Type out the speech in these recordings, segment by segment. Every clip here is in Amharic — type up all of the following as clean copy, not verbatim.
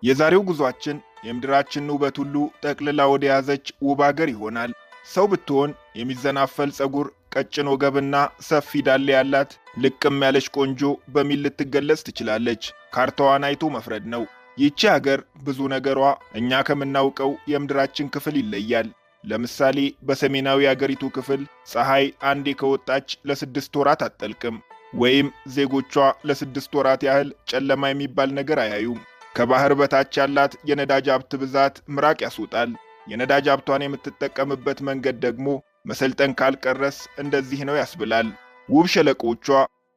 የዛሬው ጉዟችን የምድራችንን ውበት ሁሉ ጠቅልላ ወደ ያዘች ውብ አገር ይሆናል። ሰው ብትሆን የሚዘናፈል ጸጉር፣ ቀጭን ወገብና ሰፊ ዳሌ ያላት ልቅም ያለች ቆንጆ በሚል ልትገለጽ ትችላለች። ካርታዋን አይቶ መፍረድ ነው። ይህች ሀገር ብዙ ነገሯ እኛ ከምናውቀው የምድራችን ክፍል ይለያል። ለምሳሌ በሰሜናዊ አገሪቱ ክፍል ፀሐይ አንዴ ከወጣች ለ6 ወራት አትጠልቅም፣ ወይም ዜጎቿ ለ6 ወራት ያህል ጨለማ የሚባል ነገር አያዩም። ከባህር በታች ያላት የነዳጅ ሀብት ብዛት ምራቅ ያስወጣል። የነዳጅ ሀብቷን የምትጠቀምበት መንገድ ደግሞ መሰልጠን ካልቀረስ እንደዚህ ነው ያስብላል። ውብ ሸለቆቿ፣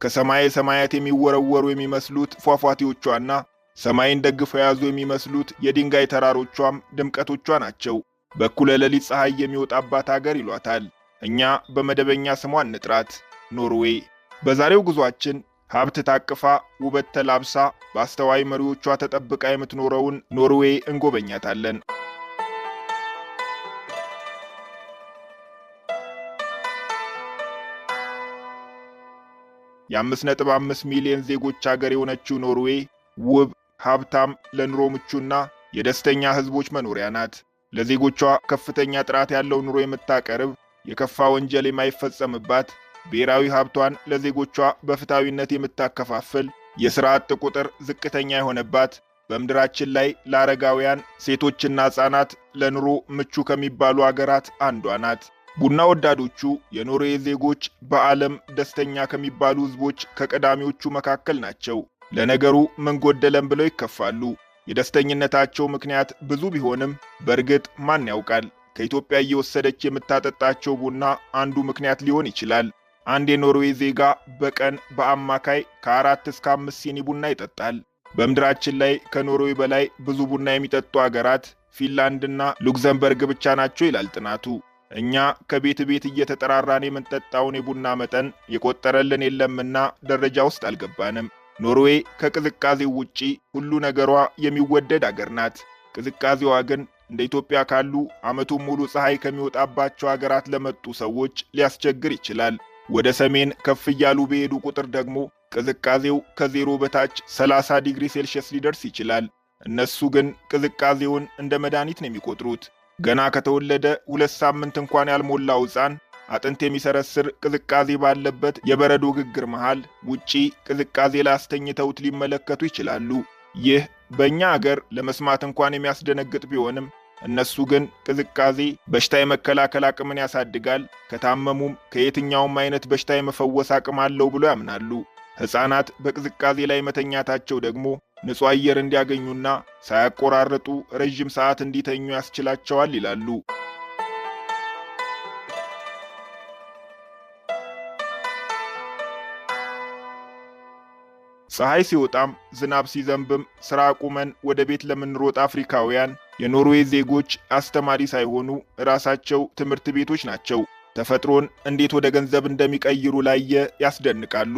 ከሰማየ ሰማያት የሚወረወሩ የሚመስሉት ፏፏቴዎቿና ሰማይን ደግፈው የያዙ የሚመስሉት የድንጋይ ተራሮቿም ድምቀቶቿ ናቸው። በኩለ ሌሊት ፀሐይ የሚወጣባት አገር ይሏታል። እኛ በመደበኛ ስሟ እንጥራት ኖርዌይ። በዛሬው ጉዟችን ሀብት ታቅፋ ውበት ተላብሳ በአስተዋይ መሪዎቿ ተጠብቃ የምትኖረውን ኖርዌይ እንጎበኛታለን። የ5.5 ሚሊዮን ዜጎች አገር የሆነችው ኖርዌይ ውብ፣ ሀብታም፣ ለኑሮ ምቹና የደስተኛ ህዝቦች መኖሪያ ናት። ለዜጎቿ ከፍተኛ ጥራት ያለው ኑሮ የምታቀርብ፣ የከፋ ወንጀል የማይፈጸምባት፣ ብሔራዊ ሀብቷን ለዜጎቿ በፍትሃዊነት የምታከፋፍል፣ የሥራ አጥ ቁጥር ዝቅተኛ የሆነባት፣ በምድራችን ላይ ለአረጋውያን ሴቶችና ሕፃናት ለኑሮ ምቹ ከሚባሉ አገራት አንዷ ናት። ቡና ወዳዶቹ የኖርዌይ ዜጎች በዓለም ደስተኛ ከሚባሉ ህዝቦች ከቀዳሚዎቹ መካከል ናቸው። ለነገሩ ምን ጎደለም ብለው ይከፋሉ። የደስተኝነታቸው ምክንያት ብዙ ቢሆንም በእርግጥ ማን ያውቃል፣ ከኢትዮጵያ እየወሰደች የምታጠጣቸው ቡና አንዱ ምክንያት ሊሆን ይችላል። አንድ የኖርዌይ ዜጋ በቀን በአማካይ ከ4 እስከ 5 ሲኒ ቡና ይጠጣል። በምድራችን ላይ ከኖርዌይ በላይ ብዙ ቡና የሚጠጡ አገራት ፊንላንድና ሉክዘምበርግ ብቻ ናቸው ይላል ጥናቱ። እኛ ከቤት ቤት እየተጠራራን የምንጠጣውን የቡና መጠን የቆጠረልን የለምና ደረጃ ውስጥ አልገባንም። ኖርዌይ ከቅዝቃዜው ውጪ ሁሉ ነገሯ የሚወደድ አገር ናት። ቅዝቃዜዋ ግን እንደ ኢትዮጵያ ካሉ ዓመቱን ሙሉ ፀሐይ ከሚወጣባቸው አገራት ለመጡ ሰዎች ሊያስቸግር ይችላል። ወደ ሰሜን ከፍ እያሉ በሄዱ ቁጥር ደግሞ ቅዝቃዜው ከዜሮ በታች 30 ዲግሪ ሴልሺየስ ሊደርስ ይችላል። እነሱ ግን ቅዝቃዜውን እንደ መድኃኒት ነው የሚቆጥሩት። ገና ከተወለደ 2 ሳምንት እንኳን ያልሞላው ሕፃን አጥንት የሚሰረስር ቅዝቃዜ ባለበት የበረዶ ግግር መሃል ውጪ ቅዝቃዜ ላይ አስተኝተውት ሊመለከቱ ይችላሉ። ይህ በእኛ አገር ለመስማት እንኳን የሚያስደነግጥ ቢሆንም እነሱ ግን ቅዝቃዜ በሽታ የመከላከል አቅምን ያሳድጋል፣ ከታመሙም ከየትኛውም አይነት በሽታ የመፈወስ አቅም አለው ብሎ ያምናሉ። ሕፃናት በቅዝቃዜ ላይ መተኛታቸው ደግሞ ንጹህ አየር እንዲያገኙና ሳያቆራረጡ ረጅም ሰዓት እንዲተኙ ያስችላቸዋል ይላሉ። ፀሐይ ሲወጣም ዝናብ ሲዘንብም ሥራ አቁመን ወደ ቤት ለምንሮጥ አፍሪካውያን የኖርዌይ ዜጎች አስተማሪ ሳይሆኑ ራሳቸው ትምህርት ቤቶች ናቸው። ተፈጥሮን እንዴት ወደ ገንዘብ እንደሚቀይሩ ላየ ያስደንቃሉ።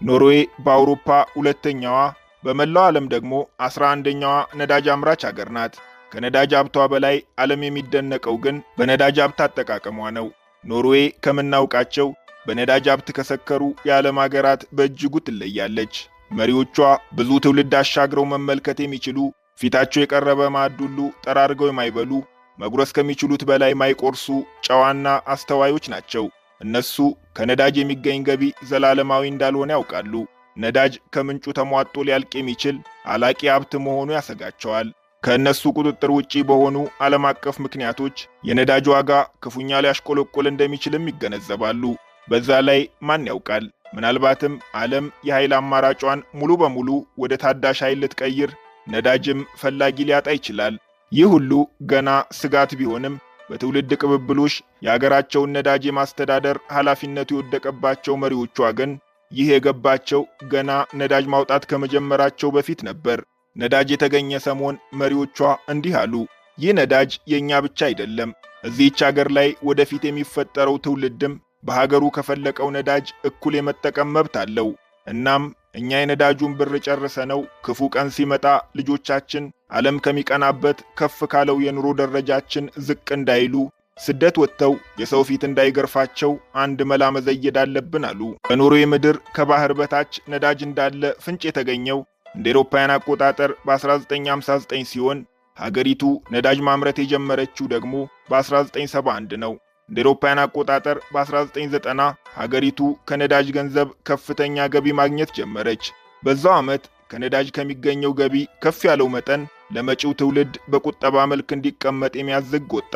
ኖርዌይ በአውሮፓ ሁለተኛዋ፣ በመላው ዓለም ደግሞ 11ኛዋ ነዳጅ አምራች አገር ናት። ከነዳጅ ሀብቷ በላይ ዓለም የሚደነቀው ግን በነዳጅ ሀብት አጠቃቀሟ ነው። ኖርዌይ ከምናውቃቸው በነዳጅ ሀብት ከሰከሩ የዓለም አገራት በእጅጉ ትለያለች። መሪዎቿ ብዙ ትውልድ አሻግረው መመልከት የሚችሉ፣ ፊታቸው የቀረበ ማዕድ ሁሉ ጠራርገው የማይበሉ፣ መጉረስ ከሚችሉት በላይ ማይቆርሱ ጨዋና አስተዋዮች ናቸው። እነሱ ከነዳጅ የሚገኝ ገቢ ዘላለማዊ እንዳልሆነ ያውቃሉ። ነዳጅ ከምንጩ ተሟጦ ሊያልቅ የሚችል አላቂ ሀብት መሆኑ ያሰጋቸዋል። ከእነሱ ቁጥጥር ውጪ በሆኑ ዓለም አቀፍ ምክንያቶች የነዳጅ ዋጋ ክፉኛ ሊያሽቆለቆል እንደሚችልም ይገነዘባሉ። በዛ ላይ ማን ያውቃል፣ ምናልባትም ዓለም የኃይል አማራጯን ሙሉ በሙሉ ወደ ታዳሽ ኃይል ልትቀይር፣ ነዳጅም ፈላጊ ሊያጣ ይችላል። ይህ ሁሉ ገና ስጋት ቢሆንም በትውልድ ቅብብሎሽ የአገራቸውን ነዳጅ የማስተዳደር ኃላፊነቱ የወደቀባቸው መሪዎቿ ግን ይህ የገባቸው ገና ነዳጅ ማውጣት ከመጀመራቸው በፊት ነበር። ነዳጅ የተገኘ ሰሞን መሪዎቿ እንዲህ አሉ። ይህ ነዳጅ የኛ ብቻ አይደለም። እዚህች አገር ላይ ወደፊት የሚፈጠረው ትውልድም በሀገሩ ከፈለቀው ነዳጅ እኩል የመጠቀም መብት አለው። እናም እኛ የነዳጁን ብር ጨርሰነው ክፉ ቀን ሲመጣ ልጆቻችን ዓለም ከሚቀናበት ከፍ ካለው የኑሮ ደረጃችን ዝቅ እንዳይሉ ስደት ወጥተው የሰው ፊት እንዳይገርፋቸው አንድ መላ መዘየድ አለብን አሉ። በኖርዌይ ምድር ከባህር በታች ነዳጅ እንዳለ ፍንጭ የተገኘው እንደ አውሮፓውያን አቆጣጠር በ1959 ሲሆን ሀገሪቱ ነዳጅ ማምረት የጀመረችው ደግሞ በ1971 ነው። እንደ አውሮፓውያን አቆጣጠር በ1990 ሀገሪቱ ከነዳጅ ገንዘብ ከፍተኛ ገቢ ማግኘት ጀመረች። በዛው ዓመት ከነዳጅ ከሚገኘው ገቢ ከፍ ያለው መጠን ለመጪው ትውልድ በቁጠባ መልክ እንዲቀመጥ የሚያዝግ ወጣ።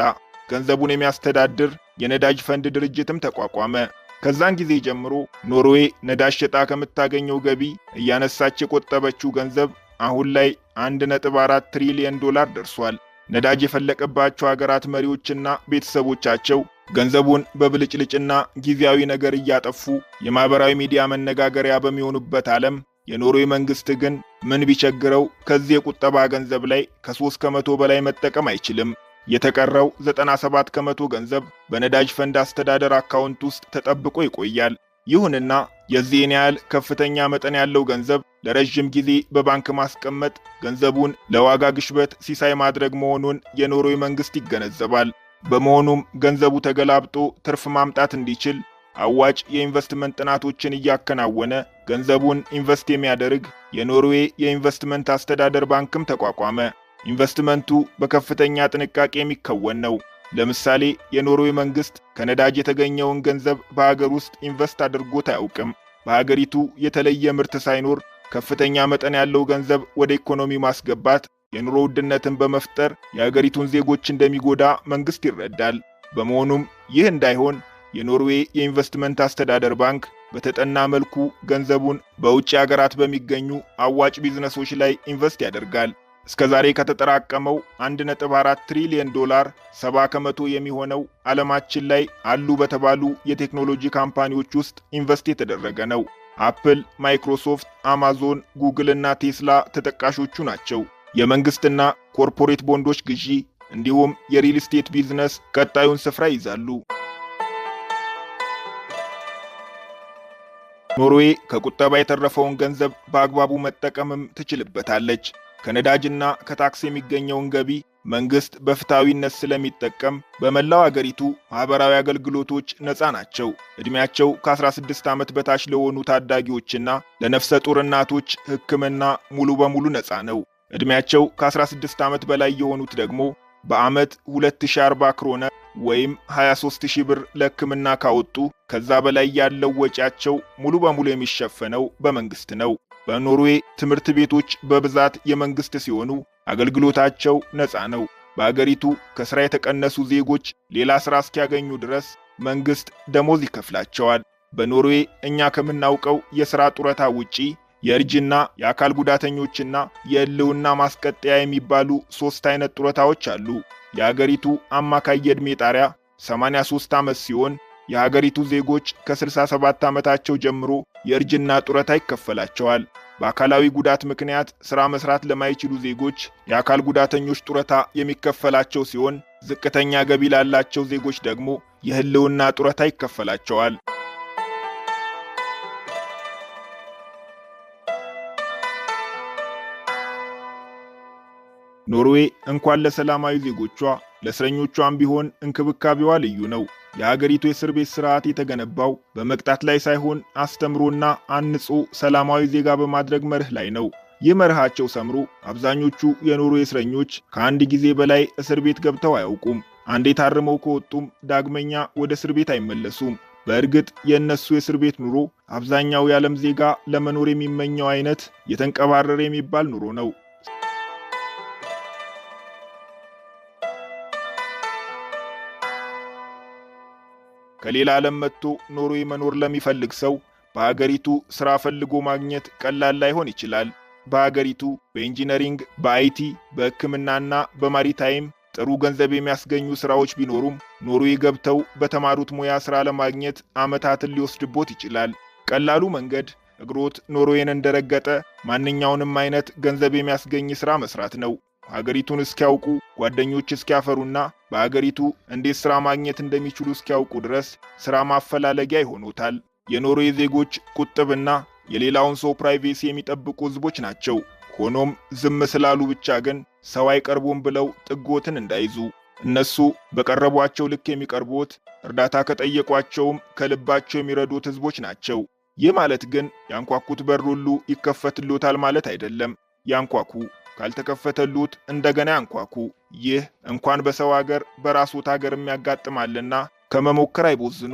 ገንዘቡን የሚያስተዳድር የነዳጅ ፈንድ ድርጅትም ተቋቋመ። ከዛን ጊዜ ጀምሮ ኖርዌይ ነዳጅ ሸጣ ከምታገኘው ገቢ እያነሳች የቆጠበችው ገንዘብ አሁን ላይ 1.4 ትሪሊዮን ዶላር ደርሷል። ነዳጅ የፈለቀባቸው ሀገራት መሪዎችና ቤተሰቦቻቸው ገንዘቡን በብልጭልጭና ጊዜያዊ ነገር እያጠፉ የማህበራዊ ሚዲያ መነጋገሪያ በሚሆኑበት ዓለም የኖርዌይ መንግስት ግን ምን ቢቸግረው ከዚህ የቁጠባ ገንዘብ ላይ ከ3 ከመቶ በላይ መጠቀም አይችልም። የተቀረው 97 ከመቶ ገንዘብ በነዳጅ ፈንድ አስተዳደር አካውንት ውስጥ ተጠብቆ ይቆያል። ይሁንና የዚህን ያህል ከፍተኛ መጠን ያለው ገንዘብ ለረጅም ጊዜ በባንክ ማስቀመጥ ገንዘቡን ለዋጋ ግሽበት ሲሳይ ማድረግ መሆኑን የኖርዌይ መንግስት ይገነዘባል። በመሆኑም ገንዘቡ ተገላብጦ ትርፍ ማምጣት እንዲችል አዋጭ የኢንቨስትመንት ጥናቶችን እያከናወነ ገንዘቡን ኢንቨስት የሚያደርግ የኖርዌይ የኢንቨስትመንት አስተዳደር ባንክም ተቋቋመ። ኢንቨስትመንቱ በከፍተኛ ጥንቃቄ የሚከወን ነው። ለምሳሌ የኖርዌይ መንግስት ከነዳጅ የተገኘውን ገንዘብ በሀገር ውስጥ ኢንቨስት አድርጎት አያውቅም። በሀገሪቱ የተለየ ምርት ሳይኖር ከፍተኛ መጠን ያለው ገንዘብ ወደ ኢኮኖሚ ማስገባት የኑሮ ውድነትን በመፍጠር የሀገሪቱን ዜጎች እንደሚጎዳ መንግስት ይረዳል። በመሆኑም ይህ እንዳይሆን የኖርዌይ የኢንቨስትመንት አስተዳደር ባንክ በተጠና መልኩ ገንዘቡን በውጭ ሀገራት በሚገኙ አዋጭ ቢዝነሶች ላይ ኢንቨስት ያደርጋል። እስከዛሬ ከተጠራቀመው 1.4 ትሪሊዮን ዶላር 70 ከመቶ የሚሆነው ዓለማችን ላይ አሉ በተባሉ የቴክኖሎጂ ካምፓኒዎች ውስጥ ኢንቨስት የተደረገ ነው። አፕል፣ ማይክሮሶፍት፣ አማዞን፣ ጉግል እና ቴስላ ተጠቃሾቹ ናቸው። የመንግስትና ኮርፖሬት ቦንዶች ግዢ እንዲሁም የሪል ስቴት ቢዝነስ ቀጣዩን ስፍራ ይዛሉ። ኖርዌይ ከቁጠባ የተረፈውን ገንዘብ በአግባቡ መጠቀምም ትችልበታለች። ከነዳጅና ከታክስ የሚገኘውን ገቢ መንግስት በፍትሃዊነት ስለሚጠቀም በመላው አገሪቱ ማህበራዊ አገልግሎቶች ነፃ ናቸው። እድሜያቸው ከ16 ዓመት በታች ለሆኑ ታዳጊዎችና ለነፍሰ ጡር እናቶች ሕክምና ሙሉ በሙሉ ነፃ ነው። እድሜያቸው ከ16 ዓመት በላይ የሆኑት ደግሞ በአመት 2040 ክሮነር ወይም 23000 ብር ለሕክምና ካወጡ ከዛ በላይ ያለው ወጪያቸው ሙሉ በሙሉ የሚሸፈነው በመንግስት ነው። በኖርዌይ ትምህርት ቤቶች በብዛት የመንግስት ሲሆኑ አገልግሎታቸው ነፃ ነው። በአገሪቱ ከስራ የተቀነሱ ዜጎች ሌላ ስራ እስኪያገኙ ድረስ መንግስት ደሞዝ ይከፍላቸዋል። በኖርዌይ እኛ ከምናውቀው የሥራ ጡረታ ውጪ የእርጅና፣ የአካል ጉዳተኞችና የህልውና ማስቀጠያ የሚባሉ 3 አይነት ጡረታዎች አሉ። የአገሪቱ አማካይ የዕድሜ ጣሪያ 83 ዓመት ሲሆን የሀገሪቱ ዜጎች ከ67 ዓመታቸው ጀምሮ የእርጅና ጡረታ ይከፈላቸዋል። በአካላዊ ጉዳት ምክንያት ሥራ መስራት ለማይችሉ ዜጎች የአካል ጉዳተኞች ጡረታ የሚከፈላቸው ሲሆን ዝቅተኛ ገቢ ላላቸው ዜጎች ደግሞ የህልውና ጡረታ ይከፈላቸዋል። ኖርዌይ እንኳን ለሰላማዊ ዜጎቿ ለእስረኞቿም ቢሆን እንክብካቤዋ ልዩ ነው። የሀገሪቱ የእስር ቤት ስርዓት የተገነባው በመቅጣት ላይ ሳይሆን አስተምሮና አንጾ ሰላማዊ ዜጋ በማድረግ መርህ ላይ ነው። ይህ መርሃቸው ሰምሮ አብዛኞቹ የኖርዌይ እስረኞች ከአንድ ጊዜ በላይ እስር ቤት ገብተው አያውቁም። አንዴ ታርመው ከወጡም ዳግመኛ ወደ እስር ቤት አይመለሱም። በእርግጥ የእነሱ የእስር ቤት ኑሮ አብዛኛው የዓለም ዜጋ ለመኖር የሚመኘው አይነት የተንቀባረረ የሚባል ኑሮ ነው። ከሌላ ዓለም መጥቶ ኖርዌይ መኖር ለሚፈልግ ሰው በአገሪቱ ሥራ ፈልጎ ማግኘት ቀላል ላይሆን ይችላል። በአገሪቱ በኢንጂነሪንግ፣ በአይቲ፣ በሕክምናና በማሪታይም ጥሩ ገንዘብ የሚያስገኙ ሥራዎች ቢኖሩም ኖርዌይ ገብተው በተማሩት ሙያ ሥራ ለማግኘት ዓመታትን ሊወስድቦት ይችላል። ቀላሉ መንገድ እግሮት ኖርዌይን እንደረገጠ ማንኛውንም አይነት ገንዘብ የሚያስገኝ ሥራ መስራት ነው። ሀገሪቱን እስኪያውቁ ጓደኞች እስኪያፈሩና በአገሪቱ እንዴት ሥራ ማግኘት እንደሚችሉ እስኪያውቁ ድረስ ሥራ ማፈላለጊያ ይሆኑታል። የኖርዌይ ዜጎች ቁጥብና የሌላውን ሰው ፕራይቬሲ የሚጠብቁ ሕዝቦች ናቸው። ሆኖም ዝም ስላሉ ብቻ ግን ሰው አይቀርቡም ብለው ጥጎትን እንዳይዙ እነሱ በቀረቧቸው ልክ የሚቀርቡት እርዳታ ከጠየቋቸውም ከልባቸው የሚረዱት ህዝቦች ናቸው። ይህ ማለት ግን ያንኳኩት በር ሁሉ ይከፈትልዎታል ማለት አይደለም። ያንኳኩ፣ ካልተከፈተሉት እንደገና ያንኳኩ። ይህ እንኳን በሰው ሀገር በራስዎት ሀገርም ያጋጥማልና ከመሞከር አይቦዝኑ።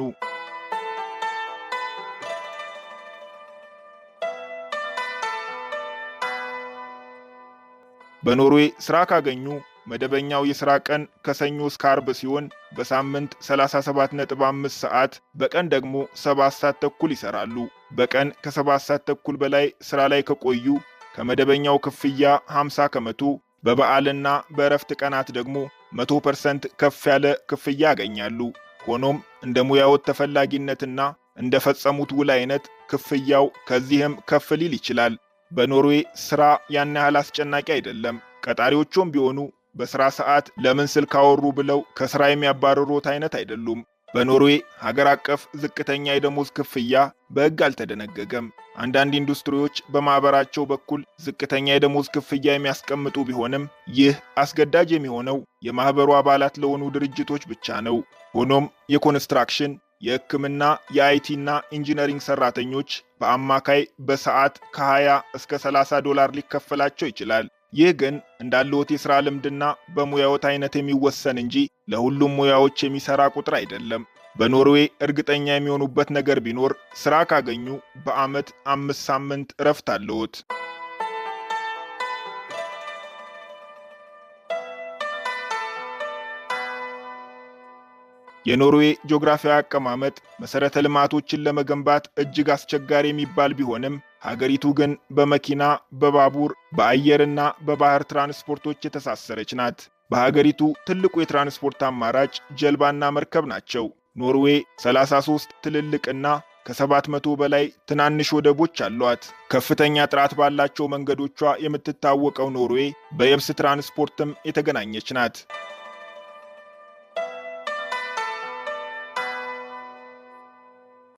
በኖርዌይ ስራ ካገኙ መደበኛው የሥራ ቀን ከሰኞ እስከ ዓርብ ሲሆን በሳምንት 37.5 ሰዓት፣ በቀን ደግሞ 7 ሰዓት ተኩል ይሰራሉ። በቀን ከ7 ሰዓት ተኩል በላይ ስራ ላይ ከቆዩ ከመደበኛው ክፍያ 50 ከመቶ፣ በበዓልና በእረፍት ቀናት ደግሞ 100% ከፍ ያለ ክፍያ ያገኛሉ። ሆኖም እንደ ሙያዎት ተፈላጊነትና እንደ ፈጸሙት ውል አይነት ክፍያው ከዚህም ከፍ ሊል ይችላል። በኖርዌይ ስራ ያን ያህል አስጨናቂ አይደለም። ቀጣሪዎቹም ቢሆኑ በስራ ሰዓት ለምን ስልክ አወሩ ብለው ከስራ የሚያባርሩት አይነት አይደሉም። በኖርዌይ ሀገር አቀፍ ዝቅተኛ የደሞዝ ክፍያ በሕግ አልተደነገገም። አንዳንድ ኢንዱስትሪዎች በማህበራቸው በኩል ዝቅተኛ የደሞዝ ክፍያ የሚያስቀምጡ ቢሆንም ይህ አስገዳጅ የሚሆነው የማህበሩ አባላት ለሆኑ ድርጅቶች ብቻ ነው። ሆኖም የኮንስትራክሽን፣ የሕክምና፣ የአይቲና ኢንጂነሪንግ ሰራተኞች በአማካይ በሰዓት ከ20 እስከ $30 ሊከፈላቸው ይችላል። ይህ ግን እንዳለዎት የሥራ ልምድና በሙያዎት አይነት የሚወሰን እንጂ ለሁሉም ሙያዎች የሚሰራ ቁጥር አይደለም። በኖርዌይ እርግጠኛ የሚሆኑበት ነገር ቢኖር ስራ ካገኙ በዓመት 5 ሳምንት እረፍት አለዎት። የኖርዌይ ጂኦግራፊያዊ አቀማመጥ መሰረተ ልማቶችን ለመገንባት እጅግ አስቸጋሪ የሚባል ቢሆንም ሀገሪቱ ግን በመኪና፣ በባቡር፣ በአየርና በባህር ትራንስፖርቶች የተሳሰረች ናት። በሀገሪቱ ትልቁ የትራንስፖርት አማራጭ ጀልባና መርከብ ናቸው። ኖርዌይ 33 ትልልቅና ከ700 በላይ ትናንሽ ወደቦች አሏት። ከፍተኛ ጥራት ባላቸው መንገዶቿ የምትታወቀው ኖርዌይ በየብስ ትራንስፖርትም የተገናኘች ናት።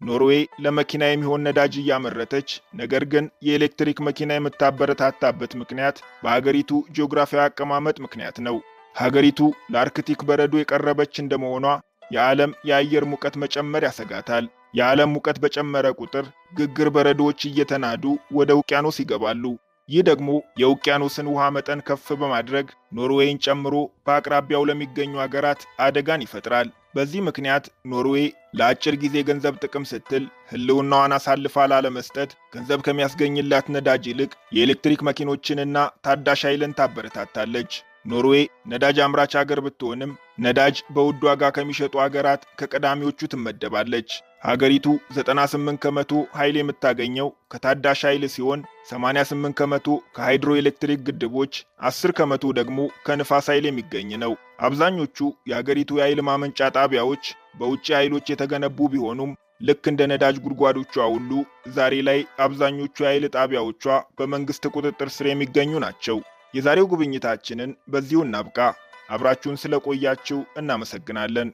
ኖርዌይ ለመኪና የሚሆን ነዳጅ እያመረተች ነገር ግን የኤሌክትሪክ መኪና የምታበረታታበት ምክንያት በሀገሪቱ ጂኦግራፊያዊ አቀማመጥ ምክንያት ነው። ሀገሪቱ ለአርክቲክ በረዶ የቀረበች እንደመሆኗ የዓለም የአየር ሙቀት መጨመር ያሰጋታል። የዓለም ሙቀት በጨመረ ቁጥር ግግር በረዶዎች እየተናዱ ወደ ውቅያኖስ ይገባሉ። ይህ ደግሞ የውቅያኖስን ውሃ መጠን ከፍ በማድረግ ኖርዌይን ጨምሮ በአቅራቢያው ለሚገኙ ሀገራት አደጋን ይፈጥራል። በዚህ ምክንያት ኖርዌይ ለአጭር ጊዜ ገንዘብ ጥቅም ስትል ህልውናዋን አሳልፋ ላለመስጠት ገንዘብ ከሚያስገኝላት ነዳጅ ይልቅ የኤሌክትሪክ መኪኖችንና ታዳሽ ኃይልን ታበረታታለች። ኖርዌይ ነዳጅ አምራች ሀገር ብትሆንም ነዳጅ በውድ ዋጋ ከሚሸጡ ሀገራት ከቀዳሚዎቹ ትመደባለች። ሀገሪቱ 98 ከመቶ ኃይል የምታገኘው ከታዳሽ ኃይል ሲሆን 88 ከመቶ ከሃይድሮ ኤሌክትሪክ ግድቦች፣ 10 ከመቶ ደግሞ ከንፋስ ኃይል የሚገኝ ነው። አብዛኞቹ የሀገሪቱ የኃይል ማመንጫ ጣቢያዎች በውጭ ኃይሎች የተገነቡ ቢሆኑም ልክ እንደ ነዳጅ ጉድጓዶቿ ሁሉ ዛሬ ላይ አብዛኞቹ የኃይል ጣቢያዎቿ በመንግስት ቁጥጥር ስር የሚገኙ ናቸው። የዛሬው ጉብኝታችንን በዚሁ እናብቃ። አብራችሁን ስለቆያችሁ እናመሰግናለን።